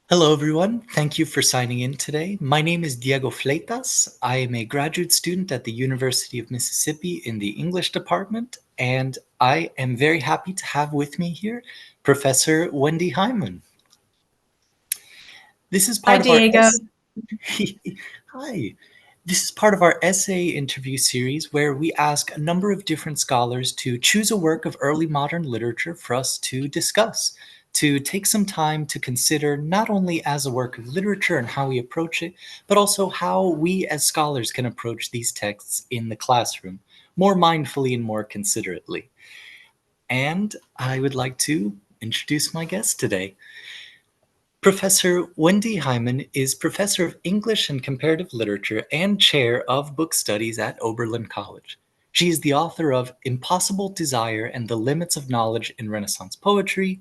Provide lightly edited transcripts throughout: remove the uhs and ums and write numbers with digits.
Hello, everyone. Thank you for signing in today. My name is Diego Fleitas. I am a graduate student at the University of Mississippi in the English department, and I am very happy to have with me here Professor Wendy Hyman. This is Hi, part of our Diego. Hi. This is part of our essay interview series where we ask a number of different scholars to choose a work of early modern literature for us to discuss, to take some time to consider not only as a work of literature and how we approach it, but also how we as scholars can approach these texts in the classroom more mindfully and more considerately. And I would like to introduce my guest today. Professor Wendy Hyman is Professor of English and Comparative Literature and Chair of Book Studies at Oberlin College. She is the author of Impossible Desire and the Limits of Knowledge in Renaissance Poetry,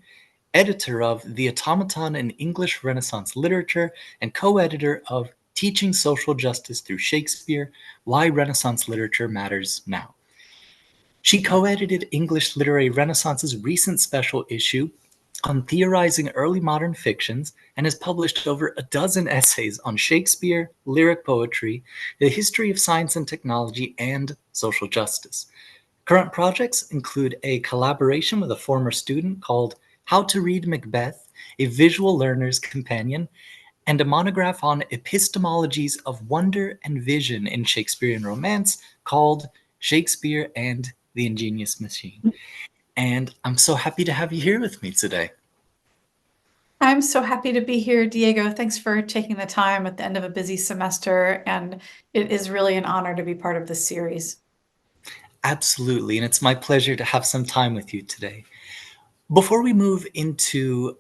editor of The Automaton in English Renaissance Literature, and co-editor of Teaching Social Justice Through Shakespeare, Why Renaissance Literature Matters Now. She co-edited English Literary Renaissance's recent special issue on theorizing early modern fictions and has published over a dozen essays on Shakespeare, lyric poetry, the history of science and technology, and social justice. Current projects include a collaboration with a former student called How to Read Macbeth, a visual learner's companion, and a monograph on epistemologies of wonder and vision in Shakespearean romance called Shakespeare and the Ingenious Machine. And I'm so happy to have you here with me today. I'm so happy to be here, Diego. Thanks for taking the time at the end of a busy semester, and it is really an honor to be part of this series. Absolutely, and it's my pleasure to have some time with you today. Before we move into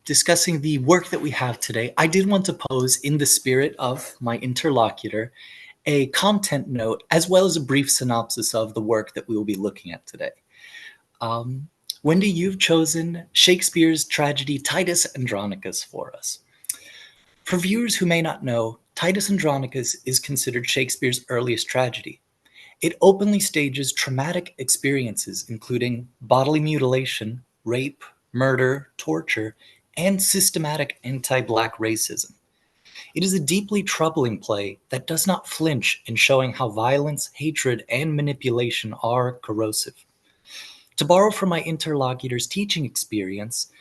discussing the work that we have today, I did want to pose, in the spirit of my interlocutor, a content note as well as a brief synopsis of the work that we will be looking at today. Um, Wendy, you've chosen Shakespeare's tragedy Titus Andronicus for us. For viewers who may not know, Titus Andronicus is considered Shakespeare's earliest tragedy. It openly stages traumatic experiences, including bodily mutilation, rape, murder, torture, and systematic anti-Black racism. It is a deeply troubling play that does not flinch in showing how violence, hatred, and manipulation are corrosive. To borrow from my interlocutor's teaching experience,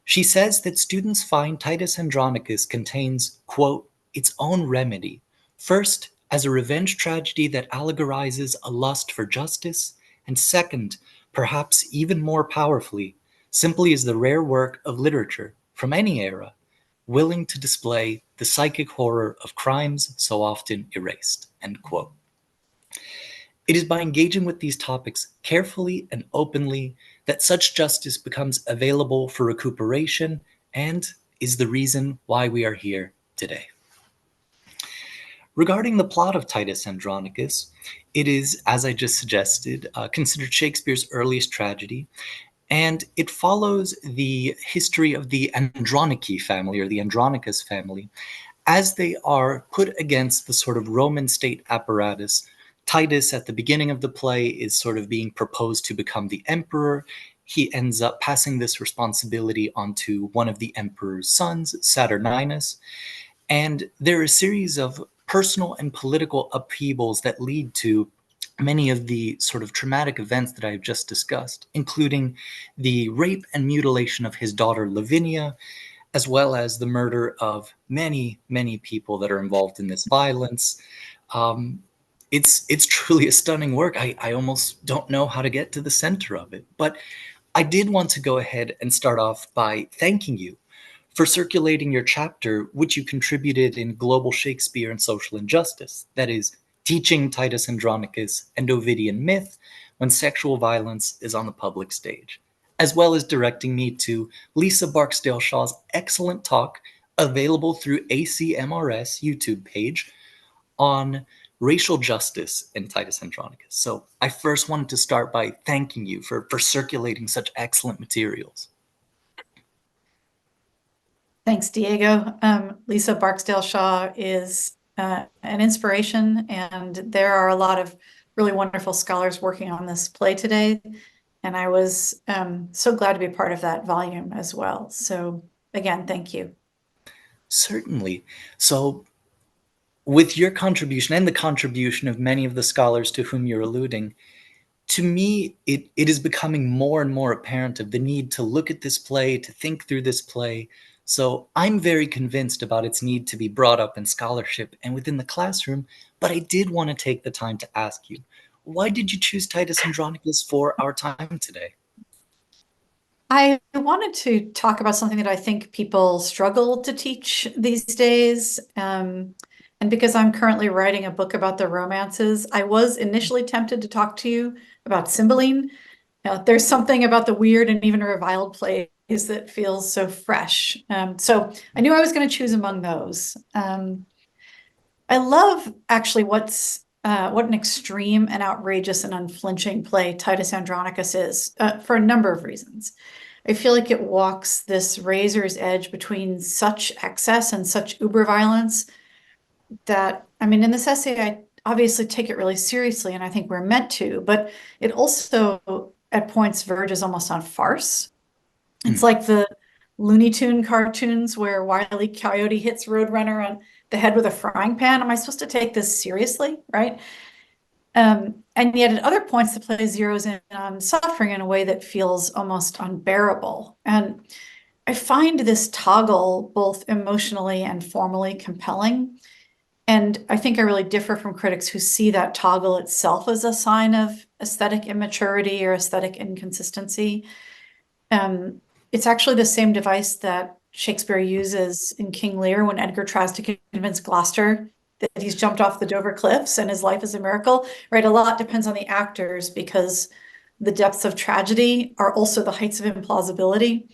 she says that students find Titus Andronicus contains, quote, its own remedy. First, as a revenge tragedy that allegorizes a lust for justice, and second, perhaps even more powerfully, simply as the rare work of literature from any era, willing to display the psychic horror of crimes so often erased, end quote. It is by engaging with these topics carefully and openly that such justice becomes available for recuperation and is the reason why we are here today. Regarding the plot of Titus Andronicus, it is, as I just suggested, considered Shakespeare's earliest tragedy, and it follows the history of the Andronici family or the Andronicus family as they are put against the sort of Roman state apparatus. Titus, at the beginning of the play, is sort of being proposed to become the emperor. He ends up passing this responsibility onto one of the emperor's sons, Saturninus. And there are a series of personal and political upheavals that lead to many of the sort of traumatic events that I've just discussed, including the rape and mutilation of his daughter Lavinia, as well as the murder of many, many people that are involved in this violence. Um, it's truly a stunning work. I almost don't know how to get to the center of it. But I did want to go ahead and start off by thanking you for circulating your chapter, which you contributed in Global Shakespeare and Social Injustice, that is, teaching Titus Andronicus and Ovidian myth when sexual violence is on the public stage, as well as directing me to Lisa Barksdale Shaw's excellent talk available through ACMRS YouTube page on racial justice in Titus Andronicus. So I first wanted to start by thanking you for circulating such excellent materials. Thanks, Diego. Lisa Barksdale Shaw is an inspiration, and there are a lot of really wonderful scholars working on this play today. And I was so glad to be part of that volume as well. So again, thank you. Certainly. So, with your contribution and the contribution of many of the scholars to whom you're alluding, to me, it is becoming more and more apparent of the need to look at this play, to think through this play. So I'm very convinced about its need to be brought up in scholarship and within the classroom, but I did want to take the time to ask you, why did you choose Titus Andronicus for our time today? I wanted to talk about something that I think people struggle to teach these days. And because I'm currently writing a book about the romances, I was initially tempted to talk to you about Cymbeline. There's something about the weird and even reviled plays that feels so fresh. So I knew I was going to choose among those. I love actually what an extreme and outrageous and unflinching play Titus Andronicus is for a number of reasons. I feel like it walks this razor's edge between such excess and such uber violence that, I mean, in this essay, I obviously take it really seriously, and I think we're meant to, but it also at points verges almost on farce. It's Hmm. like the Looney Tune cartoons where Wile E. Coyote hits Roadrunner on the head with a frying pan. Am I supposed to take this seriously, right? And yet at other points, the play zeroes in on suffering in a way that feels almost unbearable. And I find this toggle both emotionally and formally compelling. And I think I really differ from critics who see that toggle itself as a sign of aesthetic immaturity or aesthetic inconsistency. Um, it's actually the same device that Shakespeare uses in King Lear when Edgar tries to convince Gloucester that he's jumped off the Dover cliffs and his life is a miracle, right? A lot depends on the actors because the depths of tragedy are also the heights of implausibility.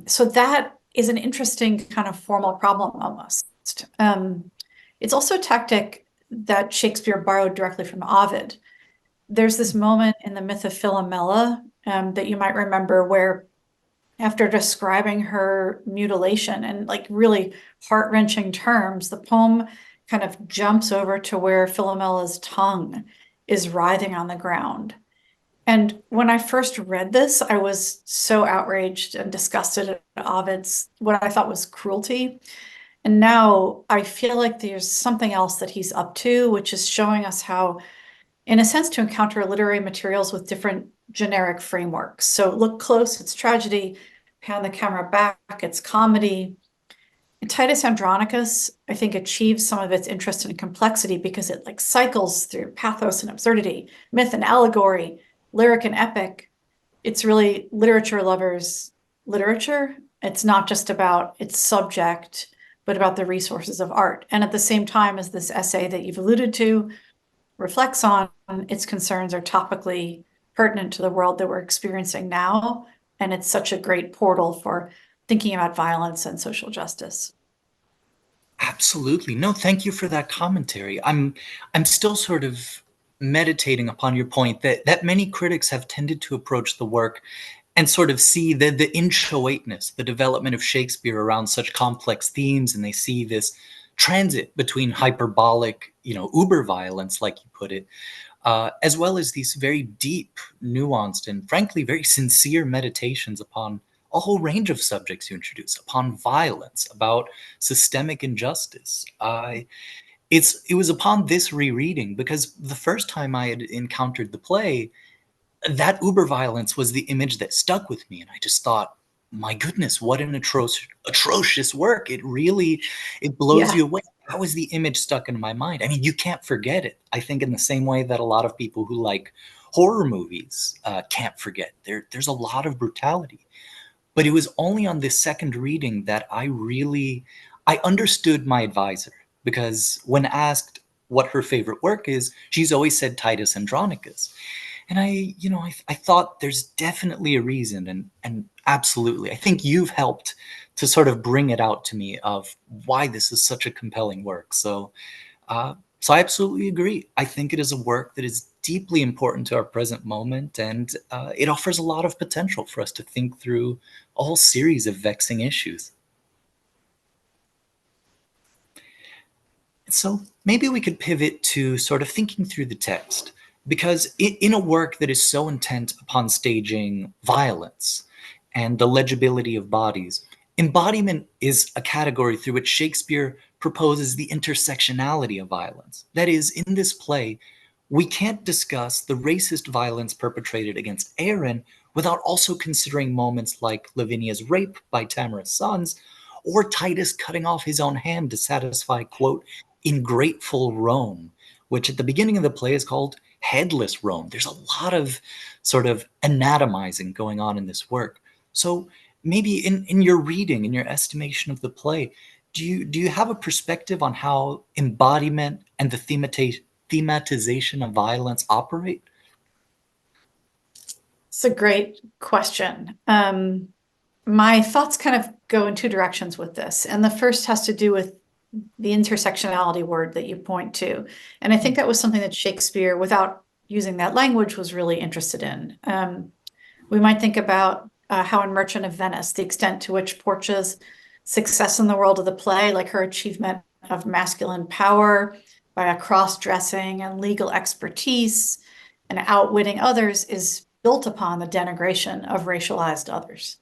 So that is an interesting kind of formal problem almost. It's also a tactic that Shakespeare borrowed directly from Ovid. There's this moment in the myth of Philomela that you might remember where after describing her mutilation in like really heart-wrenching terms, the poem kind of jumps over to where Philomela's tongue is writhing on the ground. And when I first read this, I was so outraged and disgusted at Ovid's what I thought was cruelty. And now I feel like there's something else that he's up to, which is showing us how, in a sense, to encounter literary materials with different generic frameworks. So look close, it's tragedy, pan the camera back, it's comedy. And Titus Andronicus, I think, achieves some of its interest in complexity because it like cycles through pathos and absurdity, myth and allegory, lyric and epic. It's really literature lovers' literature. It's not just about its subject, but about the resources of art. And at the same time as this essay that you've alluded to reflects on, its concerns are topically pertinent to the world that we're experiencing now. And it's such a great portal for thinking about violence and social justice. Absolutely. No, thank you for that commentary. I'm still sort of meditating upon your point that many critics have tended to approach the work and sort of see the inchoateness, the development of Shakespeare around such complex themes, and they see this transit between hyperbolic, uber violence, like you put it, as well as these very deep, nuanced, and frankly very sincere meditations upon a whole range of subjects you introduce, upon violence, about systemic injustice. It was upon this rereading, because the first time I had encountered the play, that uber violence was the image that stuck with me, and I just thought, my goodness, what an atrocious work. It blows Yeah. you away. How is the image stuck in my mind? I mean, you can't forget it. I think in the same way that a lot of people who like horror movies can't forget. There's a lot of brutality. But it was only on this second reading that I understood my advisor, because when asked what her favorite work is, she's always said Titus Andronicus. And I thought there's definitely a reason, and absolutely, I think you've helped to sort of bring it out to me of why this is such a compelling work. So I absolutely agree. I think it is a work that is deeply important to our present moment, and it offers a lot of potential for us to think through a whole series of vexing issues. So maybe we could pivot to sort of thinking through the text, because in a work that is so intent upon staging violence and the legibility of bodies, Embodiment is a category through which Shakespeare proposes the intersectionality of violence. That is, in this play, we can't discuss the racist violence perpetrated against Aaron without also considering moments like Lavinia's rape by Tamara's sons, or Titus cutting off his own hand to satisfy, quote, ingrateful Rome, which at the beginning of the play is called headless Rome. There's a lot of sort of anatomizing going on in this work. So maybe in your reading, in your estimation of the play, do you have a perspective on how embodiment and the thematization of violence operate? It's a great question. My thoughts kind of go in two directions with this. And the first has to do with the intersectionality word that you point to. And I think that was something that Shakespeare, without using that language, was really interested in. We might think about how in Merchant of Venice, the extent to which Portia's success in the world of the play, like her achievement of masculine power by a cross-dressing and legal expertise and outwitting others, is built upon the denigration of racialized others.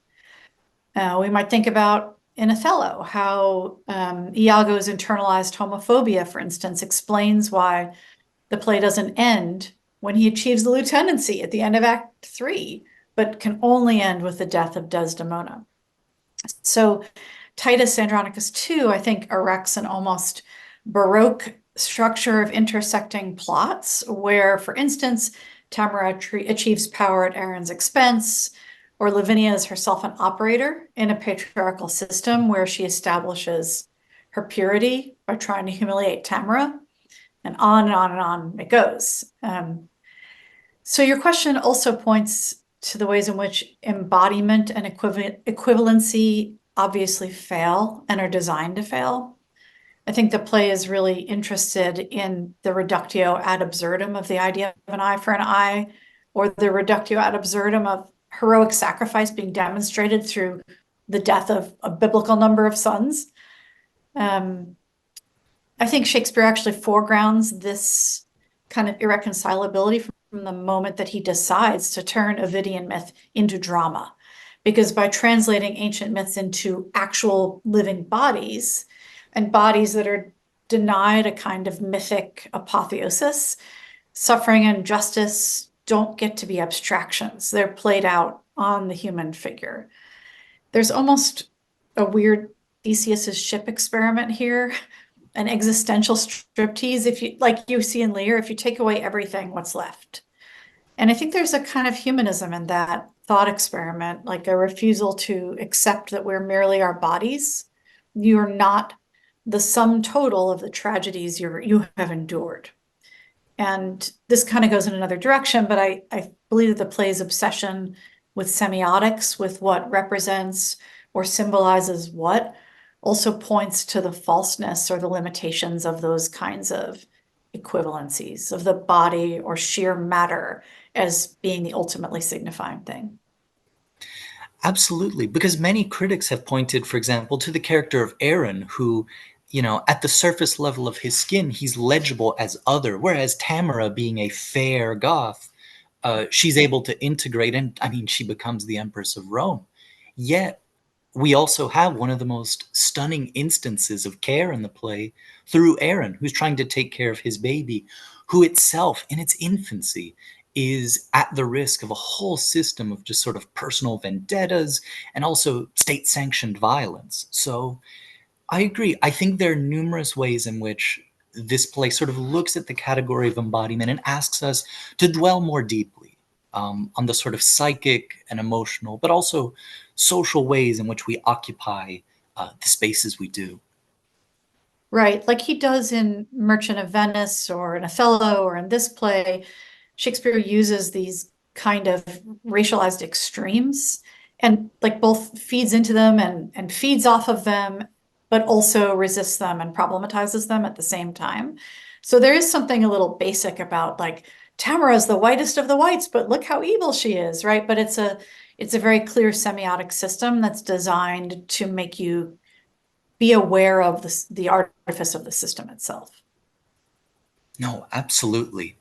We might think about in Othello how Iago's internalized homophobia, for instance, explains why the play doesn't end when he achieves the lieutenancy at the end of Act 3, but can only end with the death of Desdemona. So Titus Andronicus 2, I think, erects an almost Baroque structure of intersecting plots where, for instance, Tamara achieves power at Aaron's expense, or Lavinia is herself an operator in a patriarchal system where she establishes her purity by trying to humiliate Tamara, and on and on and on it goes. So your question also points to the ways in which embodiment and equivalency obviously fail and are designed to fail. I think the play is really interested in the reductio ad absurdum of the idea of an eye for an eye, or the reductio ad absurdum of heroic sacrifice being demonstrated through the death of a biblical number of sons. I think Shakespeare actually foregrounds this kind of irreconcilability from the moment that he decides to turn Ovidian myth into drama. Because by translating ancient myths into actual living bodies, and bodies that are denied a kind of mythic apotheosis, suffering and justice don't get to be abstractions. They're played out on the human figure. There's almost a weird Theseus's ship experiment here, an existential striptease, if you like you see in Lear, if you take away everything, what's left? And I think there's a kind of humanism in that thought experiment, like a refusal to accept that we're merely our bodies. You're not the sum total of the tragedies you have endured. And this kind of goes in another direction, but I believe that the play's obsession with semiotics, with what represents or symbolizes what, also points to the falseness or the limitations of those kinds of equivalencies of the body or sheer matter as being the ultimately signifying thing. Absolutely, because many critics have pointed, for example, to the character of Aaron, who, at the surface level of his skin, he's legible as other, whereas Tamara, being a fair Goth, she's able to integrate, and I mean, she becomes the Empress of Rome. Yet, we also have one of the most stunning instances of care in the play through Aaron, who's trying to take care of his baby, who itself, in its infancy, is at the risk of a whole system of just sort of personal vendettas and also state sanctioned violence. So I agree. I think there are numerous ways in which this play sort of looks at the category of embodiment and asks us to dwell more deeply on the sort of psychic and emotional, but also social ways in which we occupy the spaces we do. Right, like he does in Merchant of Venice or in Othello or in this play, Shakespeare uses these kind of racialized extremes and like both feeds into them and feeds off of them, but also resists them and problematizes them at the same time. So there is something a little basic about like Tamara is the whitest of the whites, but look how evil she is, right? But it's a very clear semiotic system that's designed to make you be aware of the artifice of the system itself. No, absolutely.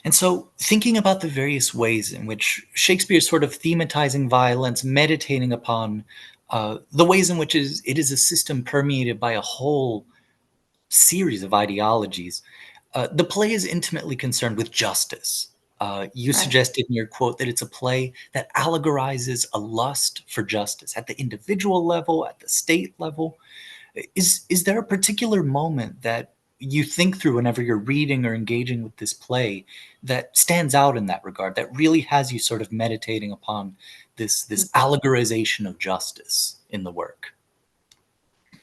And so, thinking about the various ways in which Shakespeare is sort of thematizing violence, meditating upon the ways in which it is a system permeated by a whole series of ideologies. The play is intimately concerned with justice. You Right. suggested in your quote that it's a play that allegorizes a lust for justice at the individual level, at the state level. Is there a particular moment that you think through whenever you're reading or engaging with this play that stands out in that regard, that really has you sort of meditating upon this allegorization of justice in the work?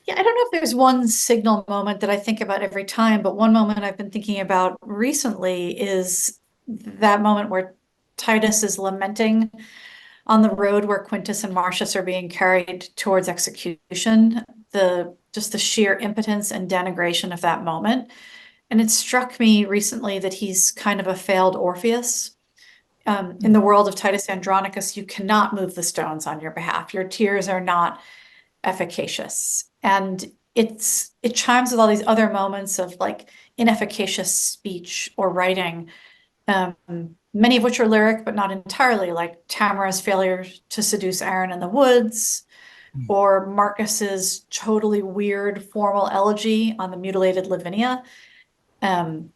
Yeah, I don't know if there's one signal moment that I think about every time, but one moment I've been thinking about recently is that moment where Titus is lamenting on the road where Quintus and Marcius are being carried towards execution, just the sheer impotence and denigration of that moment. And it struck me recently that he's kind of a failed Orpheus. In the world of Titus Andronicus, you cannot move the stones on your behalf. Your tears are not efficacious. And it chimes with all these other moments of like inefficacious speech or writing, um, many of which are lyric, but not entirely, like Tamara's failure to seduce Aaron in the woods, or Marcus's totally weird formal elegy on the mutilated Lavinia. Um,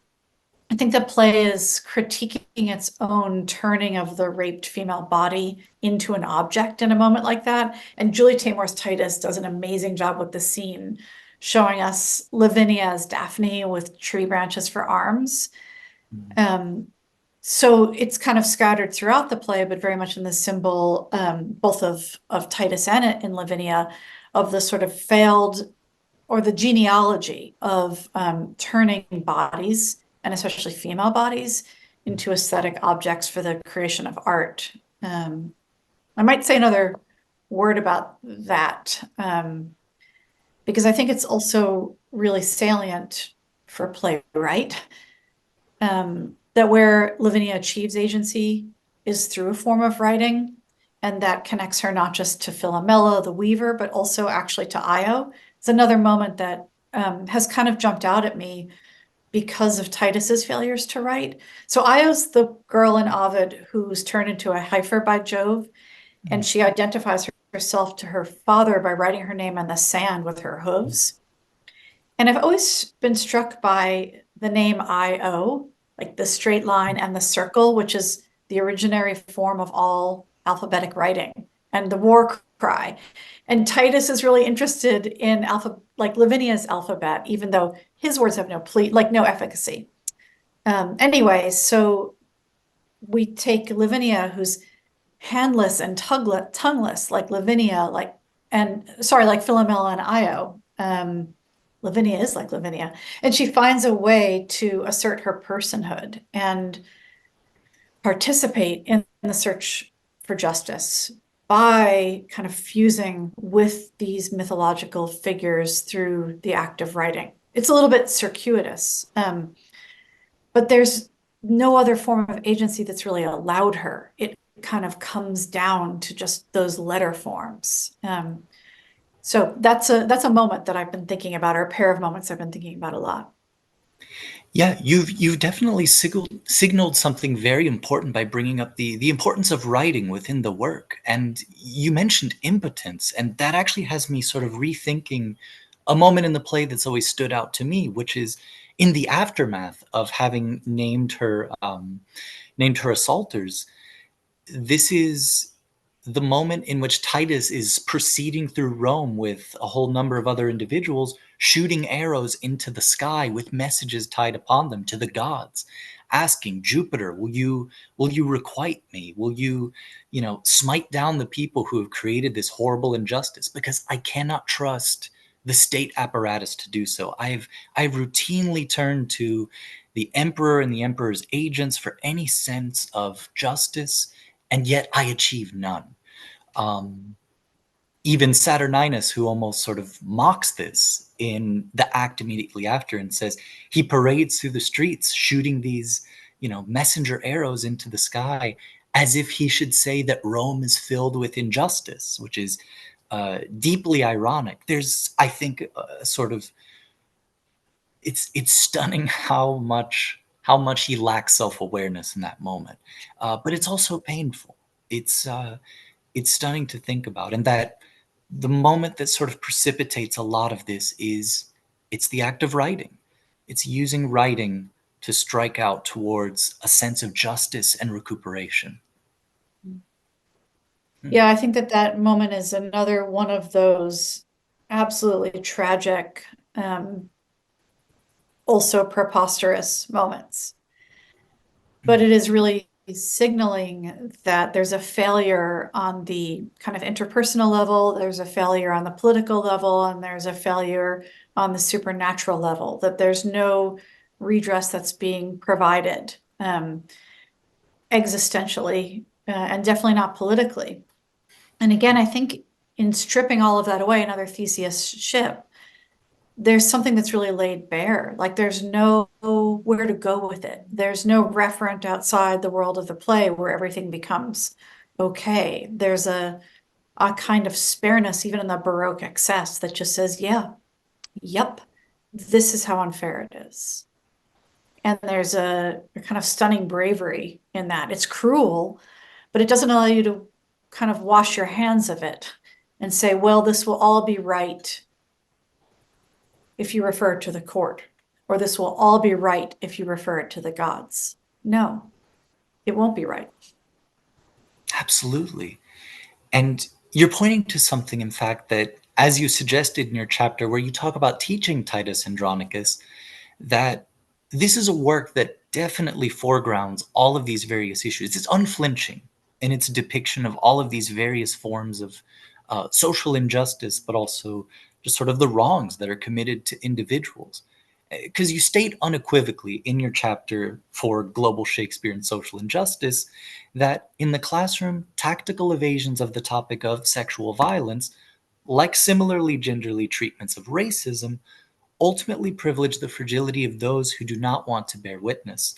I think the play is critiquing its own turning of the raped female body into an object in a moment like that. And Julie Taymor's Titus does an amazing job with the scene, showing us Lavinia as Daphne with tree branches for arms. Um, so it's kind of scattered throughout the play, but very much in the symbol, both of Titus and in Lavinia, of the sort of failed or the genealogy of turning bodies, and especially female bodies, into aesthetic objects for the creation of art. I might say another word about that, because I think it's also really salient for playwright, that where Lavinia achieves agency is through a form of writing, and that connects her not just to Philomela, the weaver, but also actually to Io. It's another moment that has kind of jumped out at me because of Titus's failures to write. So Io's the girl in Ovid who's turned into a heifer by Jove, and she identifies herself to her father by writing her name on the sand with her hooves. And I've always been struck by the name Io, like the straight line and the circle, which is the originary form of all alphabetic writing, and the war cry. And Titus is really interested in like Lavinia's alphabet, even though his words have no efficacy. Anyway, so we take Lavinia, who's handless and tongueless, like Lavinia, like Philomela and Io. Lavinia is like Lavinia, and she finds a way to assert her personhood and participate in the search for justice by kind of fusing with these mythological figures through the act of writing. It's a little bit circuitous, but there's no other form of agency that's really allowed her. It kind of comes down to just those letter forms. So that's a moment that I've been thinking about, or a pair of moments I've been thinking about a lot. Yeah, you've definitely signaled something very important by bringing up the importance of writing within the work. And you mentioned impotence, and that actually has me sort of rethinking a moment in the play that's always stood out to me, which is in the aftermath of having named her assaulters. This is the moment in which Titus is proceeding through Rome with a whole number of other individuals, shooting arrows into the sky with messages tied upon them to the gods, asking Jupiter, will you requite me? Will you, smite down the people who have created this horrible injustice? Because I cannot trust the state apparatus to do so. I've routinely turned to the emperor and the emperor's agents for any sense of justice, and yet I achieve none. Um, Even Saturninus, who almost sort of mocks this in the act immediately after and says he parades through the streets shooting these, messenger arrows into the sky as if he should say that Rome is filled with injustice, which is deeply ironic. There's, I think, sort of it's stunning how much he lacks self-awareness in that moment, but it's also painful. It's stunning to think about, and that the moment that sort of precipitates a lot of this is it's the act of writing. It's using writing to strike out towards a sense of justice and recuperation. Hmm. Yeah, I think that that moment is another one of those absolutely tragic, also preposterous moments. But it is really signaling that there's a failure on the kind of interpersonal level, there's a failure on the political level, and there's a failure on the supernatural level, that there's no redress that's being provided existentially, and definitely not politically. And again, I think in stripping all of that away, another Theseus ship, there's something that's really laid bare. Like there's no where to go with it. There's no referent outside the world of the play where everything becomes okay. There's a kind of spareness, even in the Baroque excess, that just says, yeah, yep, this is how unfair it is. And there's a kind of stunning bravery in that. It's cruel, but it doesn't allow you to kind of wash your hands of it and say, well, this will all be right if you refer it to the court, or this will all be right if you refer it to the gods. No, it won't be right. Absolutely. And you're pointing to something, in fact, that, as you suggested in your chapter, where you talk about teaching Titus Andronicus, that this is a work that definitely foregrounds all of these various issues. It's unflinching in its depiction of all of these various forms of social injustice, but also just sort of the wrongs that are committed to individuals. Because you state unequivocally in your chapter for Global Shakespeare and Social Injustice that in the classroom, tactical evasions of the topic of sexual violence, like similarly genderly treatments of racism, ultimately privilege the fragility of those who do not want to bear witness.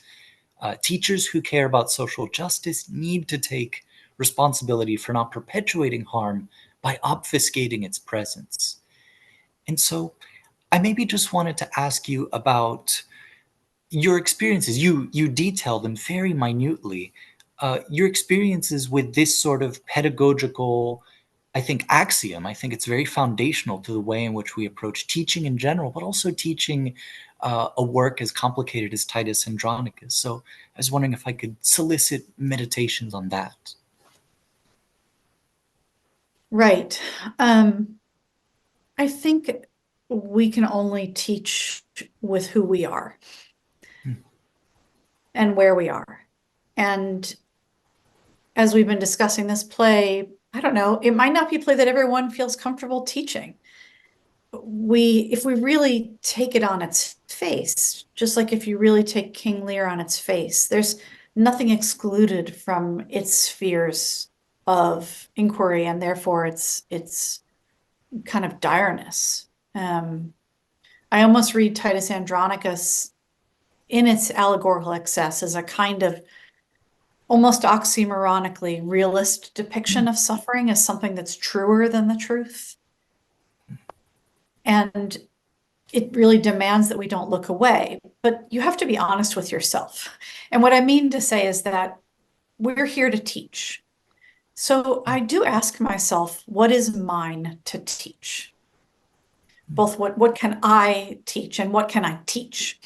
Teachers who care about social justice need to take responsibility for not perpetuating harm by obfuscating its presence. And so I maybe just wanted to ask you about your experiences. You detail them very minutely. Your experiences with this sort of pedagogical, I think, axiom. I think it's very foundational to the way in which we approach teaching in general, but also teaching a work as complicated as Titus Andronicus. So I was wondering if I could solicit meditations on that. Right. I think we can only teach with who we are and where we are. And as we've been discussing this play, I don't know, it might not be a play that everyone feels comfortable teaching. If we really take it on its face, just like if you really take King Lear on its face, there's nothing excluded from its spheres of inquiry, and therefore its kind of direness. I almost read Titus Andronicus in its allegorical excess as a kind of almost oxymoronically realist depiction of suffering as something that's truer than the truth. And it really demands that we don't look away, but you have to be honest with yourself. And what I mean to say is that we're here to teach. So I do ask myself, what is mine to teach? Both what can I teach and what can I teach?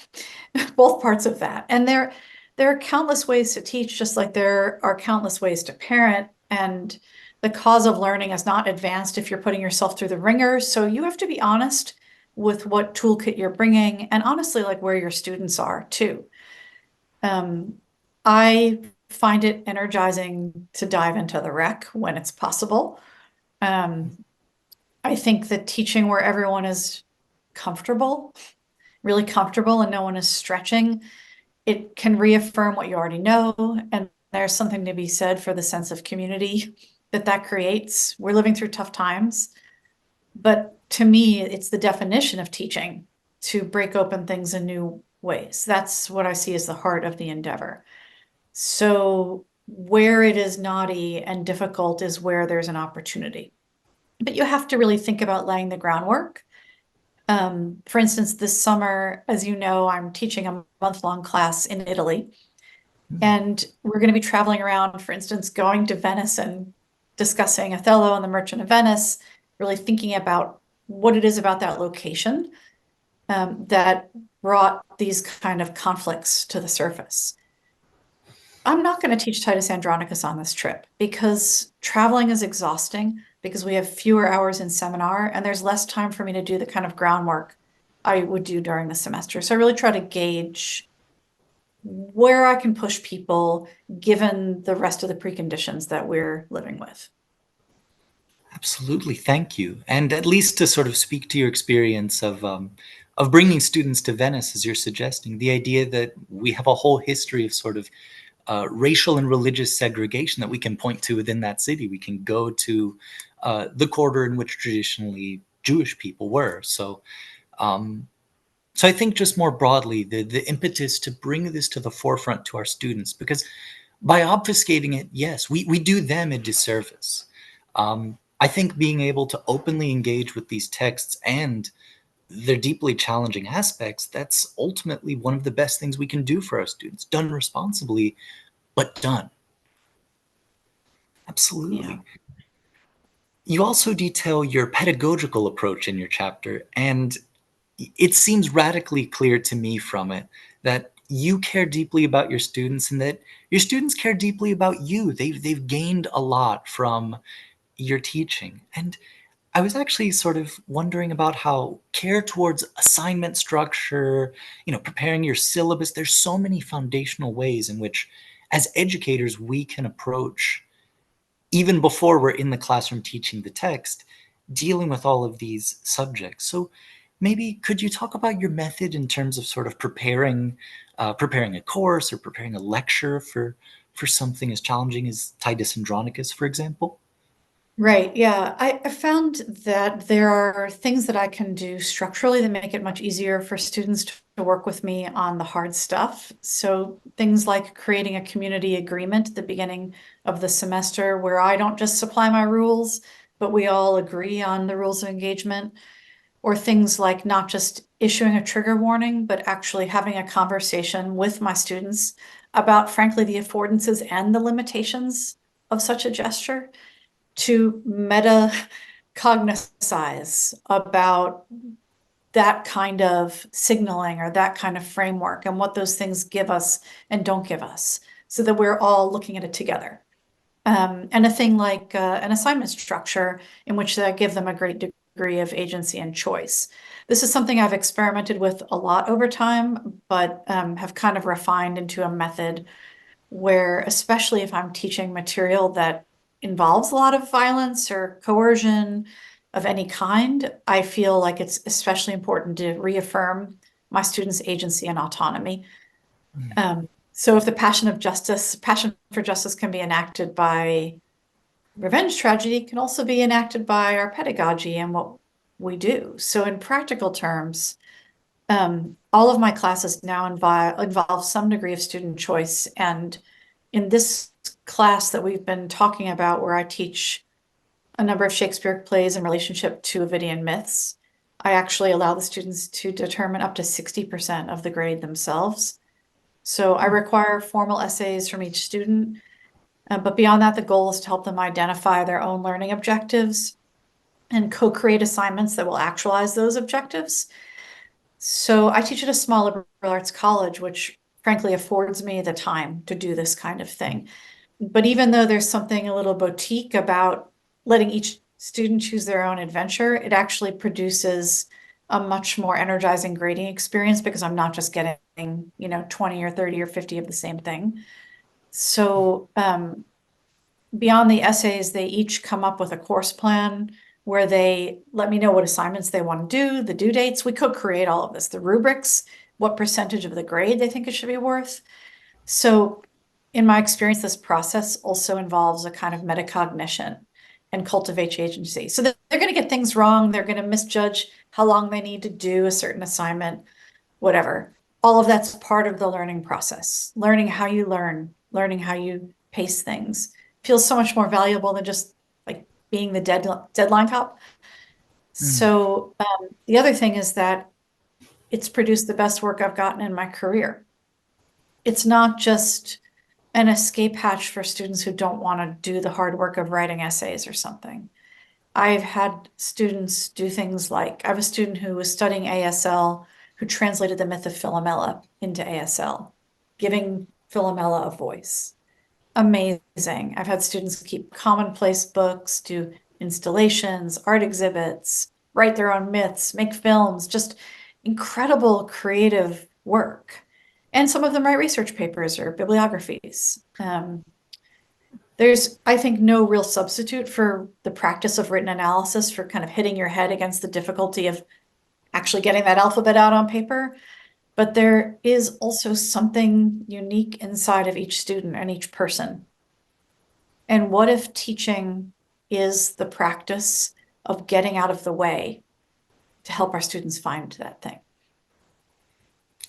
Both parts of that. And there are countless ways to teach, just like there are countless ways to parent. And the cause of learning is not advanced if you're putting yourself through the ringer. So you have to be honest with what toolkit you're bringing, and honestly, like where your students are too. I find it energizing to dive into the rec when it's possible. I think that teaching where everyone is comfortable, really comfortable, and no one is stretching, it can reaffirm what you already know. And there's something to be said for the sense of community that that creates. We're living through tough times, but to me, it's the definition of teaching to break open things in new ways. That's what I see as the heart of the endeavor. So where it is naughty and difficult is where there's an opportunity. But you have to really think about laying the groundwork. For instance, this summer, as you know, I'm teaching a month-long class in Italy. And we're going to be traveling around, for instance, going to Venice and discussing Othello and the Merchant of Venice. really thinking about what it is about that location that brought these kind of conflicts to the surface. I'm not going to teach Titus Andronicus on this trip because traveling is exhausting because we have fewer hours in seminar and there's less time for me to do the kind of groundwork I would do during the semester. So I really try to gauge where I can push people given the rest of the preconditions that we're living with. Absolutely, thank you. And at least to sort of speak to your experience of bringing students to Venice, as you're suggesting, the idea that we have a whole history of sort of racial and religious segregation that we can point to within that city. We can go to the quarter in which traditionally Jewish people were. Um, so I think just more broadly, the impetus to bring this to the forefront to our students, because by obfuscating it, yes, we do them a disservice. I think being able to openly engage with these texts and their deeply challenging aspects, that's ultimately one of the best things we can do for our students, done responsibly, but done. Yeah. Absolutely. You also detail your pedagogical approach in your chapter, and it seems radically clear to me from it that you care deeply about your students and that your students care deeply about you. They've gained a lot from your teaching. And I was actually sort of wondering about how care towards assignment structure, preparing your syllabus, there's so many foundational ways in which as educators we can approach, even before we're in the classroom teaching the text, dealing with all of these subjects. So maybe could you talk about your method in terms of sort of preparing a course or preparing a lecture for something as challenging as Titus Andronicus, for example? Right. Yeah. I found that there are things that I can do structurally that make it much easier for students to work with me on the hard stuff. So things like creating a community agreement at the beginning of the semester where I don't just supply my rules, but we all agree on the rules of engagement, or things like not just issuing a trigger warning, but actually having a conversation with my students about, frankly, the affordances and the limitations of such a gesture to meta cognitize about that kind of signaling or that kind of framework and what those things give us and don't give us so that we're all looking at it together. And a thing like an assignment structure in which I give them a great degree of agency and choice. This is something I've experimented with a lot over time, but have kind of refined into a method where, especially if I'm teaching material that involves a lot of violence or coercion of any kind, I feel like it's especially important to reaffirm my students' agency and autonomy. So if the passion for justice can be enacted by revenge tragedy, it can also be enacted by our pedagogy and what we do. So in practical terms, all of my classes now involve some degree of student choice. And in this class that we've been talking about, where I teach a number of Shakespeare plays in relationship to Ovidian myths, I actually allow the students to determine up to 60% of the grade themselves. So I require formal essays from each student, but beyond that, the goal is to help them identify their own learning objectives and co-create assignments that will actualize those objectives. So I teach at a small liberal arts college, which frankly affords me the time to do this kind of thing. But even though there's something a little boutique about letting each student choose their own adventure, it actually produces a much more energizing grading experience because I'm not just getting, 20 or 30 or 50 of the same thing. So beyond the essays, they each come up with a course plan where they let me know what assignments they want to do, the due dates. We co-create all of this, the rubrics, what percentage of the grade they think it should be worth. So in my experience, this process also involves a kind of metacognition and cultivates agency. So they're going to get things wrong. They're going to misjudge how long they need to do a certain assignment, whatever. All of that's part of the learning process. Learning how you learn, learning how you pace things feels so much more valuable than just like being the deadline cop. Mm, So the other thing is that it's produced the best work I've gotten in my career. It's not just an escape hatch for students who don't want to do the hard work of writing essays or something. I've had students do things like, I have a student who was studying ASL who translated the myth of Philomela into ASL, giving Philomela a voice. Amazing. I've had students keep commonplace books, do installations, art exhibits, write their own myths, make films, just incredible creative work. And some of them write research papers or bibliographies. There's, I think, no real substitute for the practice of written analysis for kind of hitting your head against the difficulty of actually getting that alphabet out on paper. But there is also something unique inside of each student and each person. And what if teaching is the practice of getting out of the way to help our students find that thing?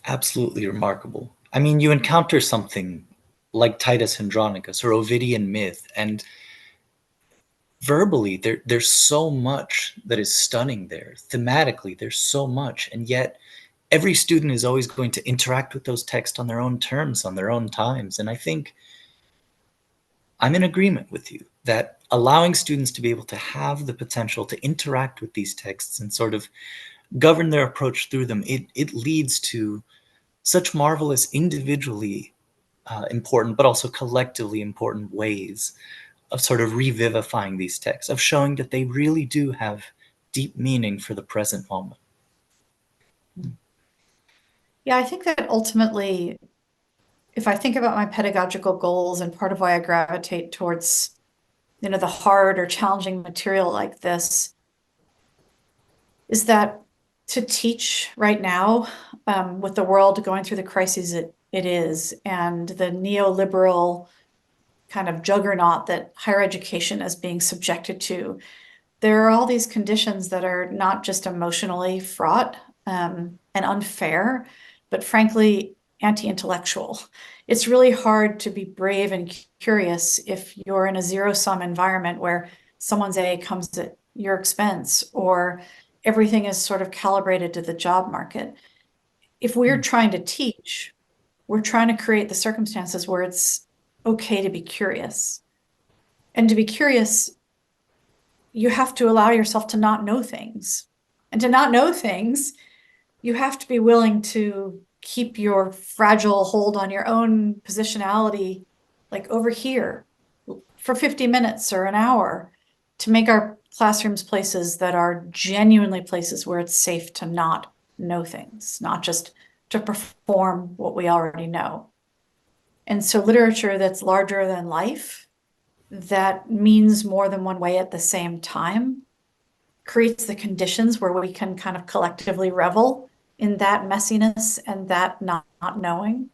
Absolutely remarkable. I mean, you encounter something like Titus Andronicus or Ovidian myth, and verbally there's so much that is stunning there. Thematically, there's so much, and yet every student is always going to interact with those texts on their own terms, on their own times. And I think I'm in agreement with you that allowing students to be able to have the potential to interact with these texts and sort of govern their approach through them, it leads to such marvelous individually important, but also collectively important ways of sort of revivifying these texts, of showing that they really do have deep meaning for the present moment. Yeah, I think that ultimately, if I think about my pedagogical goals and part of why I gravitate towards, the hard or challenging material like this, is that to teach right now, with the world going through the crises it is, and the neoliberal kind of juggernaut that higher education is being subjected to, there are all these conditions that are not just emotionally fraught and unfair, but frankly, anti-intellectual. It's really hard to be brave and curious if you're in a zero-sum environment where someone's A comes at your expense or everything is sort of calibrated to the job market. If we're trying to teach, we're trying to create the circumstances where it's okay to be curious. And to be curious, you have to allow yourself to not know things. And to not know things, you have to be willing to keep your fragile hold on your own positionality, like over here, for 50 minutes or an hour, to make our classrooms places that are genuinely places where it's safe to not know things, not just to perform what we already know. And so literature that's larger than life, that means more than one way at the same time, creates the conditions where we can kind of collectively revel in that messiness and that not knowing.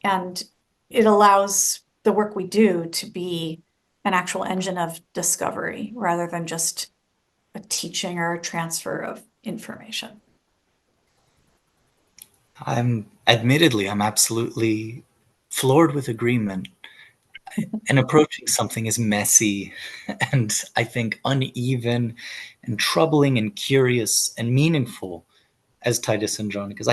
And it allows the work we do to be an actual engine of discovery rather than just a teaching or a transfer of information. I'm absolutely floored with agreement. And approaching something as messy and I think uneven and troubling and curious and meaningful as Titus Andronicus,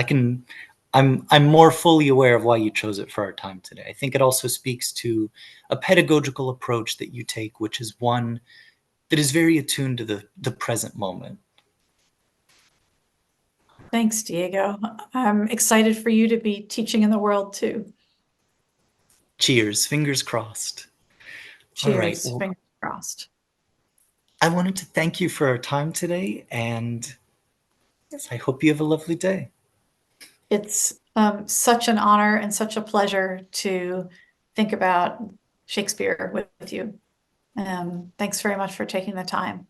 I'm more fully aware of why you chose it for our time today. I think it also speaks to a pedagogical approach that you take, which is one that is very attuned to the present moment. Thanks, Diego. I'm excited for you to be teaching in the world too. Cheers, fingers crossed. All right. Cheers. Well, Fingers crossed. I wanted to thank you for our time today, and yes, I hope you have a lovely day. It's such an honor and such a pleasure to think about Shakespeare with you. Thanks very much for taking the time.